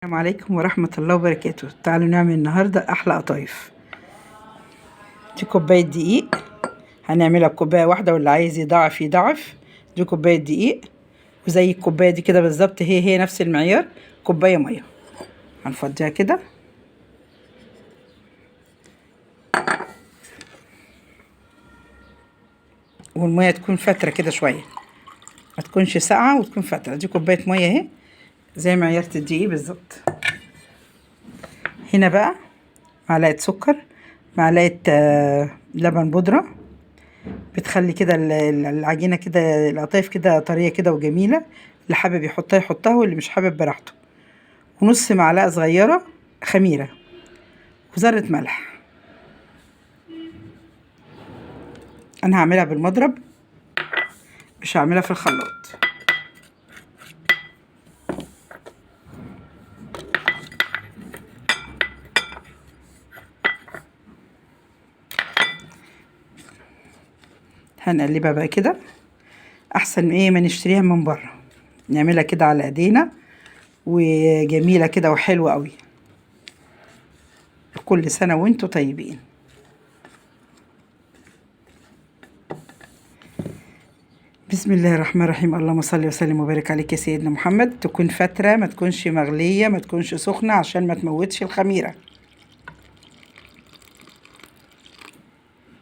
السلام عليكم ورحمة الله وبركاته. تعالوا نعمل النهاردة أحلى قطايف. دي كوباية دقيق، هنعملها بكوباية واحدة واللي عايز يضاعف يضاعف. دي كوباية دقيق، وزي الكوباية دي كده بالظبط، هي نفس المعيار. كوباية مية هنفضيها كده، والمية تكون فترة كده شوية، ما تكونش ساقعة وتكون فترة. دي كوباية مية اهي زي معيار الدقيق بالظبط. هنا بقى معلقة سكر، معلقة لبن بودرة، بتخلي كده العجينة كده، القطايف كده طرية كده وجميلة. اللي حابب يحطها يحطها، واللي مش حابب براحته. ونص معلقة صغيرة خميرة، وذرة ملح. أنا هعملها بالمضرب، مش هعملها في الخلاط. هنقلبها بقى كده، أحسن إيه ما نشتريها من بره. نعملها كده على ايدينا، وجميلة كده وحلوة قوي. كل سنة وانتوا طيبين. بسم الله الرحمن الرحيم. اللهم صل وسلم وبارك عليك يا سيدنا محمد. تكون فترة، ما تكونش مغلية، ما تكونش سخنة، عشان ما تموتش الخميرة.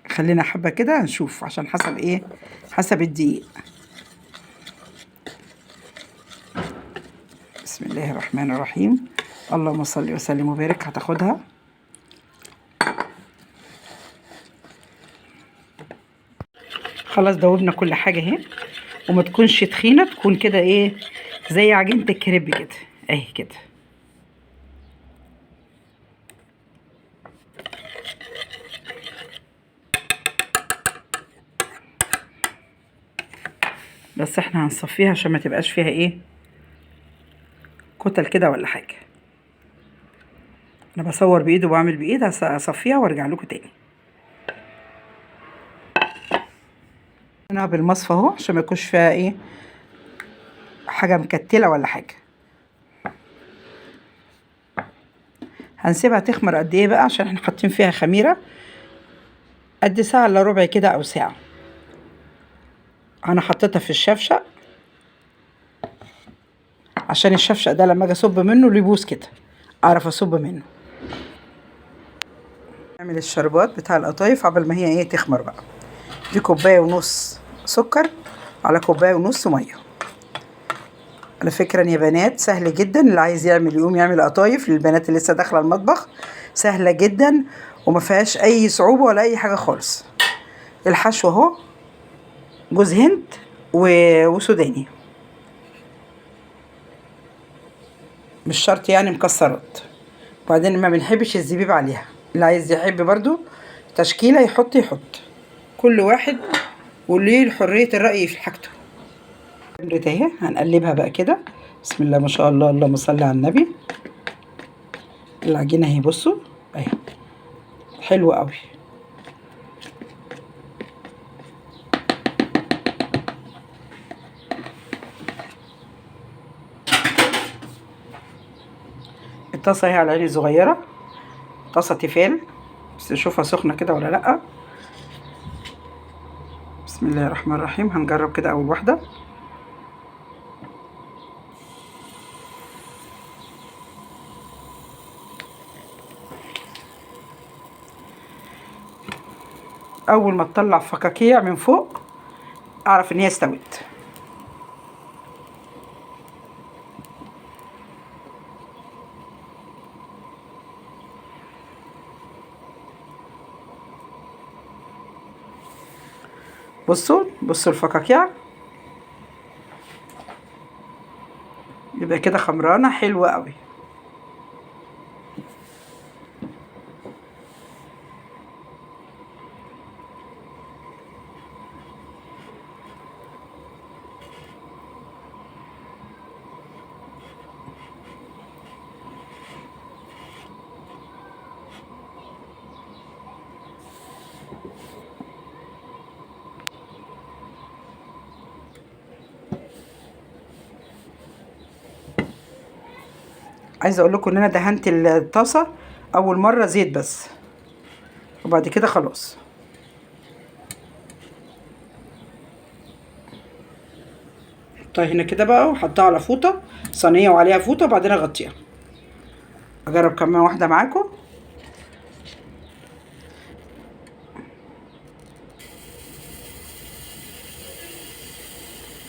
خلينا حبة كده نشوف، عشان حسب ايه، حسب الدقيق. بسم الله الرحمن الرحيم. اللهم صل وسلم وبارك. هتاخدها خلاص، دوبنا كل حاجة اهي. وما تكونش تخينة، تكون كده ايه زي عجينة الكريب كده اهي كده. بس احنا هنصفيها عشان ما تبقاش فيها ايه كتل كده ولا حاجة. انا بصور بايد وبعمل بايد، هصفيها وارجع لكم تاني. انا بالمصفى اهو، عشان ما يكونش فيها ايه حاجة مكتلة ولا حاجة. هنسيبها تخمر قد ايه بقى، عشان احنا حاطين فيها خميرة. قد ساعة الا ربع كده او ساعة. انا حطيتها في الشفشق، عشان الشفشق ده لما اجي اصب منه يبوظ كده، اعرف اصب منه. نعمل الشربات بتاع القطايف قبل ما هي ايه تخمر بقى. دي كوبايه ونص سكر على كوبايه ونص ميه. على فكره يا بنات، سهل جدا. اللي عايز يعمل يقوم يعمل قطايف للبنات اللي لسه داخله المطبخ، سهله جدا وما فيهاش اي صعوبه ولا اي حاجه خالص. الحشو اهو، جوز هند وسوداني، مش شرط يعني مكسرات. وبعدين ما بنحبش الزبيب عليها. اللي عايز يحب برضو تشكيله يحط. كل واحد وليه حريه الراي في حاجته. اهي هنقلبها بقى كده. بسم الله ما شاء الله، اللهم صل على النبي. العجينه اهي، بصوا اهي حلوه قوي. الطاسه اهي على عيني صغيره، طاسه تيفال، بس نشوفها سخنه كده ولا لا. بسم الله الرحمن الرحيم. هنجرب كده اول واحده. اول ما تطلع فكاكيع من فوق اعرف ان هي استوت. بصوا الفكاكيع، يبقى كده خمرانه حلوه قوي. عايزه اقول لكم ان انا دهنت الطاسه اول مره زيت بس، وبعد كده خلاص. حطها هنا كده بقى، وحطها على فوطه، صينيه وعليها فوطه، وبعدين اغطيها. اجرب كمان واحده معاكم.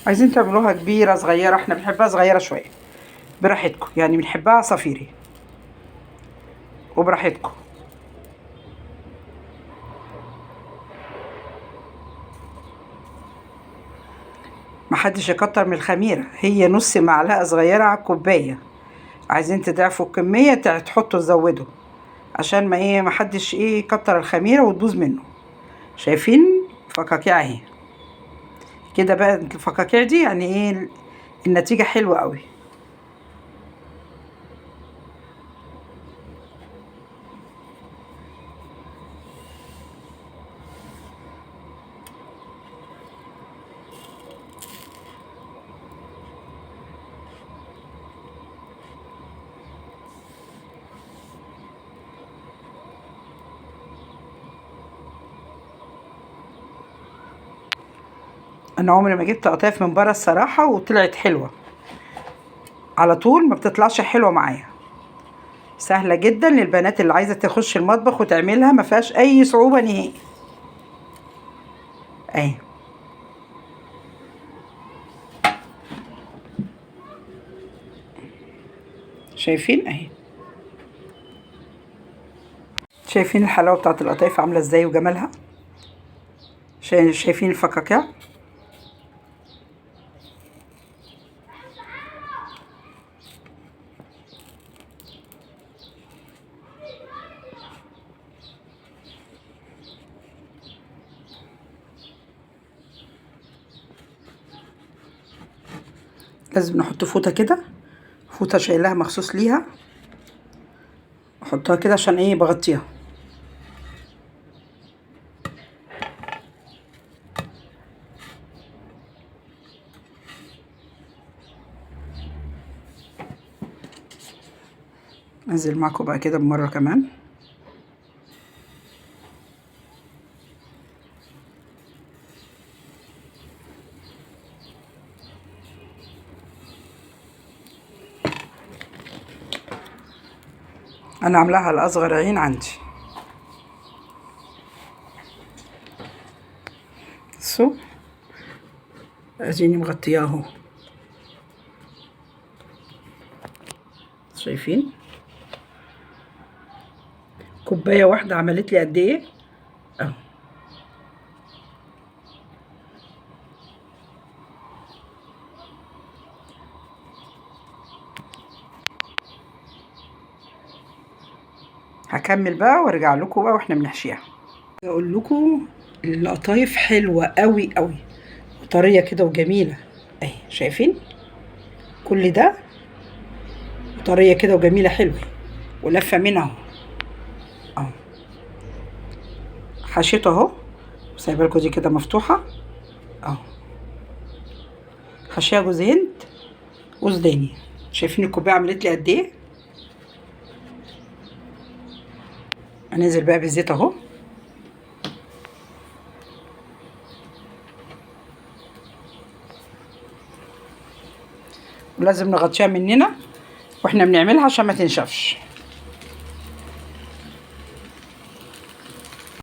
عايزين تعملوها كبيره صغيره، احنا بنحبها صغيره شويه، براحتكم يعني، بنحبها عصافيري وبراحتكم. محدش يكتر من الخميره، هي نص معلقه صغيره على الكوبايه. عايزين تضعفوا الكميه تحطوا تزودوا، عشان ما ايه محدش ايه يكتر الخميره وتبوظ منه. شايفين فقاقيع اهي كده بقى. الفقاقيع دي يعني ايه، النتيجه حلوه قوي. انا عمري ما جبت قطايف من بره الصراحه وطلعت حلوه، على طول ما بتطلعش حلوه معايا. سهله جدا للبنات اللي عايزه تخش المطبخ وتعملها، ما فيهاش اي صعوبه نهائي. اهي شايفين اهي، شايفين الحلاوه بتاعت القطايف عامله ازاي وجمالها. شايفين الفقاقيع. لازم نحط فوطه كده، فوطه شايلها مخصوص ليها، احطها كده عشان ايه بغطيها. انزل معاكم بقى كده بمره كمان. انا عاملاها على اصغر عين عندي. بصوا اديني مغطياه اهو. شايفين كوبايه واحده عملت لي قد ايه اهو. هكمل بقى وارجع لكم بقى واحنا بنحشيها. اقول لكم القطايف حلوه قوي قوي، وطريه كده وجميله اهي. شايفين كل ده طريه كده وجميله حلوه، ولفه منها اهو اهو. حشيته اهو، وسايبه لكم دي كده مفتوحه اهو. حشيها جوز هند وسوداني. شايفين الكوبايه عملت لي قد ايه. هننزل بقى بالزيت اهو. ولازم نغطيها مننا واحنا بنعملها عشان ما تنشفش.